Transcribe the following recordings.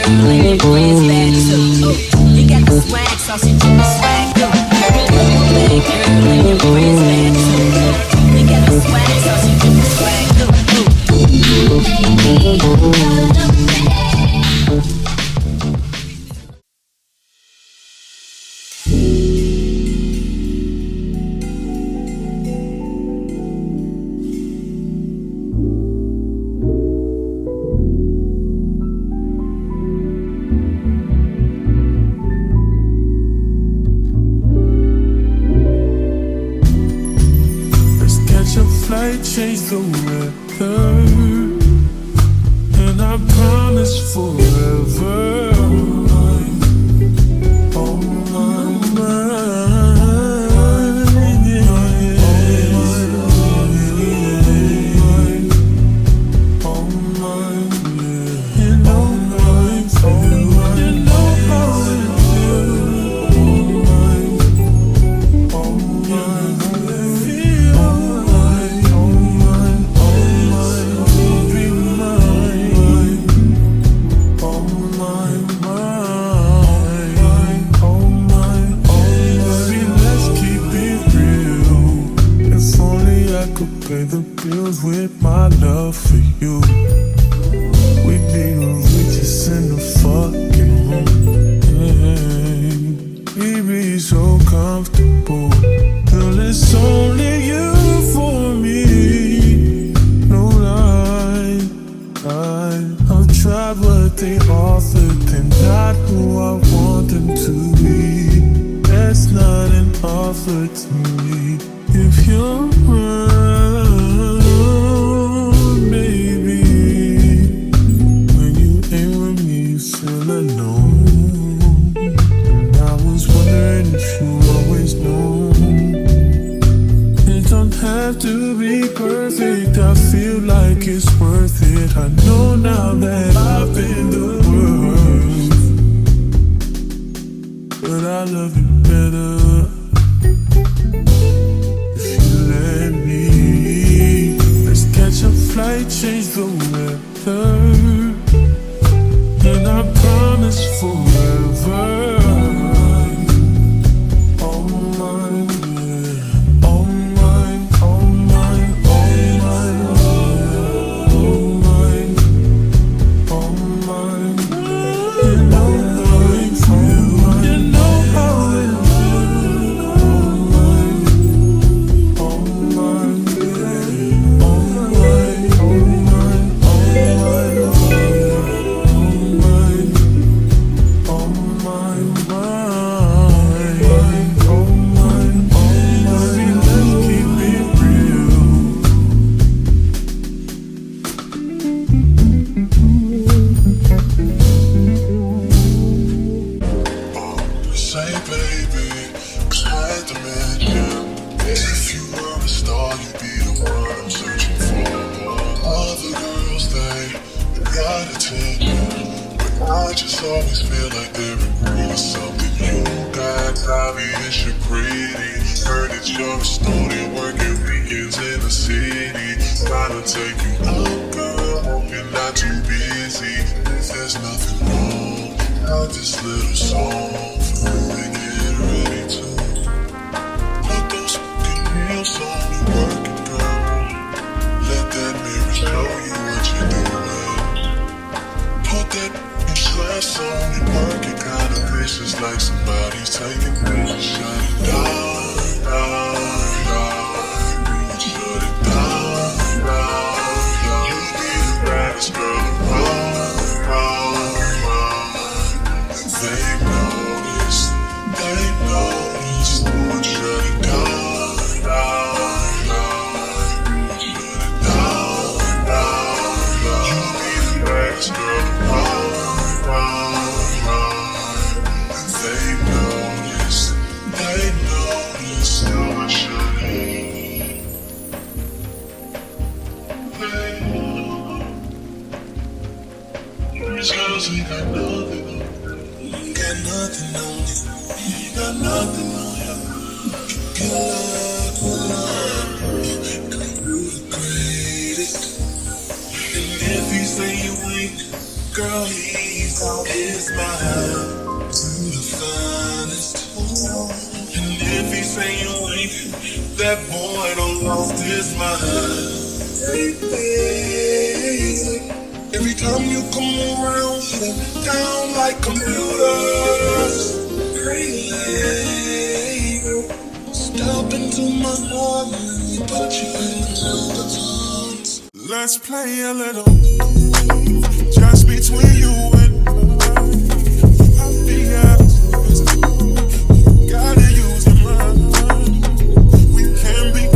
girl and your friends bad too. You got the swag, so she do the swag too. Bad girl and your friends bad too. You got the swag, so she do the swag too. Baby, you're the best. Change the weather, and I promise forever. Oh my mind, oh my, yeah. You know how it feels. You know how it feels. Oh my, pay the bills with my love for you. We'd be the richest in the fucking room. We'd be so comfortable. Girl, it's only you for me. No lie, I've tried what they offered. They're not who I want them to be. That's not an offer to me. If you're to be perfect, I feel like it's worth it. I know now that I've been the worst, but I love you better if you let me. Let's catch a flight, change the weather, and I promise forever. Always feel like they're agreeing with something you got. Obvious you're pretty. Heard that you're a student working weekends in the city. Trying to take you out, girl. Hope you're not too busy. If there's nothing wrong, write this little song for you to get ready to put those fucking heels on and work it, girl. Let that mirror show you what you're doing. Put that glass on and work it, kinda vicious, like somebody's taking pictures. Shut it down, shut it down. You be the baddest girl around. They notice, shut it down, shut it down. You be the baddest girl around. They notice how much I need. These girls ain't got nothing on you. Ain't got nothing on you. Ain't got nothing on you. Good luck. Come through the greatest. And if you say you ain't, Girl, he's on his mind to the finest. And if he say you ain't, that boy done lost his mind. Baby, every time you come around, it down like computers. Pretty lady, step into my heart and you put you in the tones. Let's play a little game, just between you and me. I'll be honest, gotta use your mind. We can be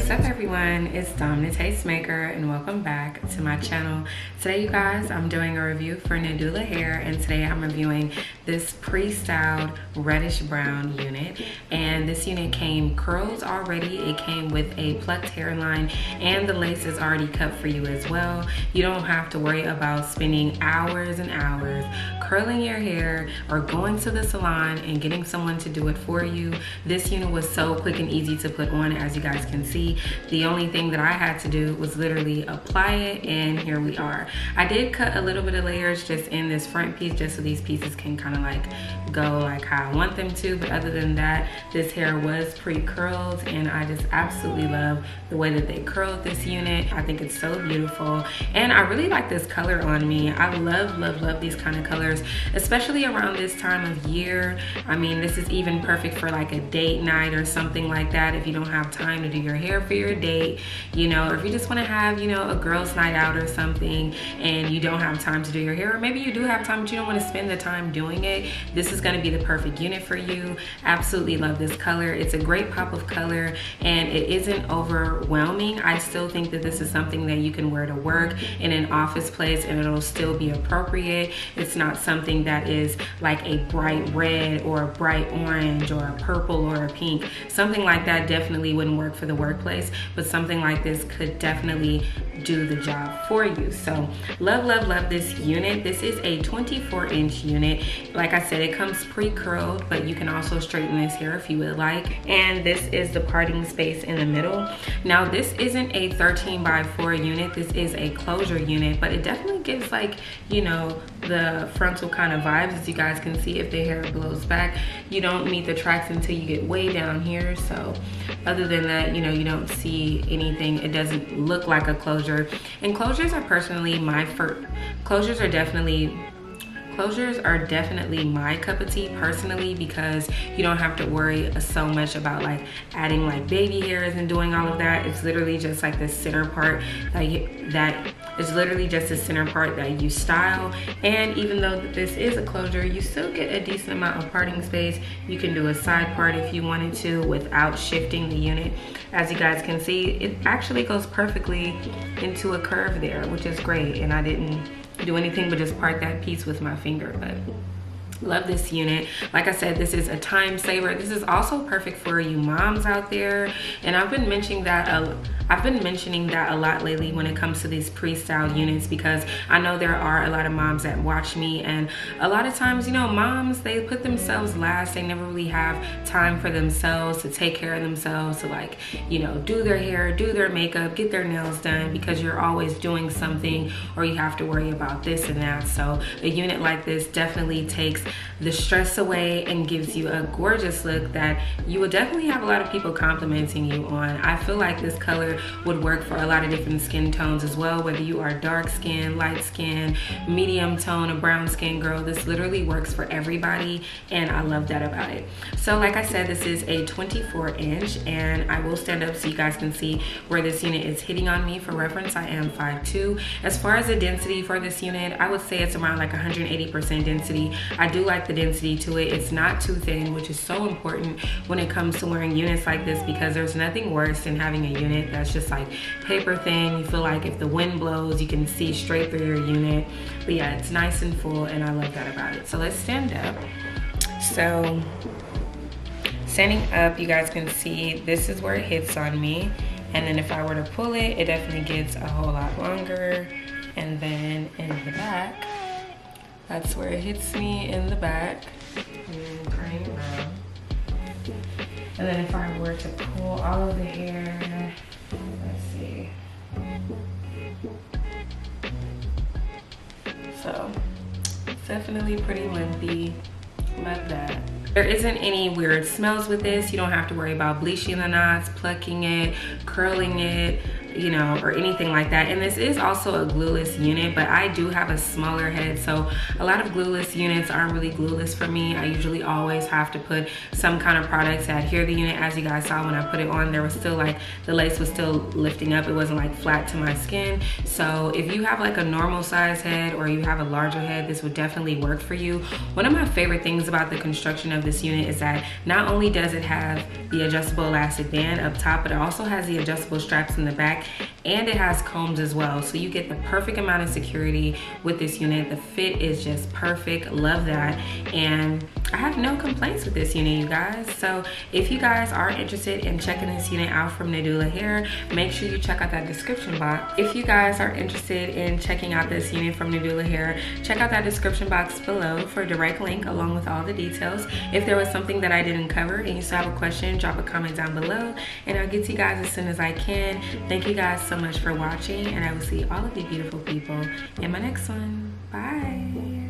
What's up, everyone? It's Dom the Tastemaker, and welcome back to my channel. Today, you guys, I'm doing a review for Nadula hair, and today I'm reviewing this pre-styled reddish brown unit. And this unit came curls already. It came with a plucked hairline, and the lace is already cut for you as well. You don't have to worry about spending hours and hours curling your hair or going to the salon and getting someone to do it for you. This unit was so quick and easy to put on, as you guys can see. The only thing that I had to do was literally apply it, and here we are. I did cut a little bit of layers just in this front piece, just so these pieces can kind of like go like how I want them to, but other than that, this hair was pre-curled, and I just absolutely love the way that they curled this unit. I think it's so beautiful, and I really like this color on me. I love these kind of colors, especially around this time of year. I mean, this is even perfect for like a date night or something like that. If you don't have time to do your hair for your date, you know, or if you just want to have, you know, a girls' night out or something and you don't have time to do your hair, or maybe you do have time but you don't want to spend the time doing it, this is going to be the perfect unit for you. Absolutely love this color. It's a great pop of color, and it isn't overwhelming. I still think that this is something that you can wear to work in an office place and it'll still be appropriate. It's not something that is like a bright red or a bright orange or a purple or a pink. Something like that definitely wouldn't work for the workplace, but something like this could definitely do the job for you. So love this unit. This is a 24-inch unit. Like I said, it comes pre-curled, but you can also straighten this hair if you would like. And this is the parting space in the middle. Now, this isn't a 13x4 unit. This is a closure unit, but it definitely gives, like, you know, the frontal kind of vibes. As you guys can see, if the hair blows back, you don't meet the tracks until you get way down here. So other than that, you know, you don't see anything. It doesn't look like a closure. And closures are personally closures are definitely my cup of tea personally, because you don't have to worry so much about like adding like baby hairs and doing all of that. It's literally just like the center part that you style. And even though this is a closure, you still get a decent amount of parting space. You can do a side part if you wanted to without shifting the unit. As you guys can see, it actually goes perfectly into a curve there, which is great. And I didn't do anything but just part that piece with my finger, but love this unit. Like I said, this is a time saver. This is also perfect for you moms out there, and I've been mentioning that a lot lately when it comes to these pre-styled units, because I know there are a lot of moms that watch me, and a lot of times, you know, moms, they put themselves last. They never really have time for themselves, to take care of themselves, to like, you know, do their hair, do their makeup, get their nails done, because you're always doing something or you have to worry about this and that. So a unit like this definitely takes the stress away and gives you a gorgeous look that you will definitely have a lot of people complimenting you on. I feel like this color would work for a lot of different skin tones as well, whether you are dark skin, light skin, medium tone, a brown skin girl. This literally works for everybody, and I love that about it. So like I said, this is a 24-inch, and I will stand up so you guys can see where this unit is hitting on me. For reference, I am 5'2". As far as the density for this unit, I would say it's around like 180% density. I do like the density to it. It's not too thin, which is so important when it comes to wearing units like this, because there's nothing worse than having a unit that's just like paper thin. You feel like if the wind blows, you can see straight through your unit. But yeah, it's nice and full, and I love that about it. So let's stand up. So standing up, you guys can see this is where it hits on me, and then if I were to pull it, it definitely gets a whole lot longer. And then in the back, that's where it hits me in the back. And turning around. And then if I were to pull all of the hair, let's see. So it's definitely pretty lengthy. Love that. There isn't any weird smells with this. You don't have to worry about bleaching the knots, plucking it, curling it, you know, or anything like that. And this is also a glueless unit, but I do have a smaller head, so a lot of glueless units aren't really glueless for me. I usually always have to put some kind of product to adhere the unit. As you guys saw when I put it on, there was still like, the lace was still lifting up. It wasn't like flat to my skin. So if you have like a normal size head or you have a larger head, this would definitely work for you. One of my favorite things about the construction of this unit is that not only does it have the adjustable elastic band up top, but it also has the adjustable straps in the back, and it has combs as well. So you get the perfect amount of security with this unit. The fit is just perfect. Love that. And I have no complaints with this unit, you guys. So if you guys are interested in checking this unit out from Nadula Hair, make sure you check out that description box. If you guys are interested in checking out this unit from Nadula Hair, check out that description box below for a direct link along with all the details. If there was something that I didn't cover and you still have a question, drop a comment down below and I'll get to you guys as soon as I can. Thank you guys so much for watching, and I will see all of you beautiful people in my next one. Bye.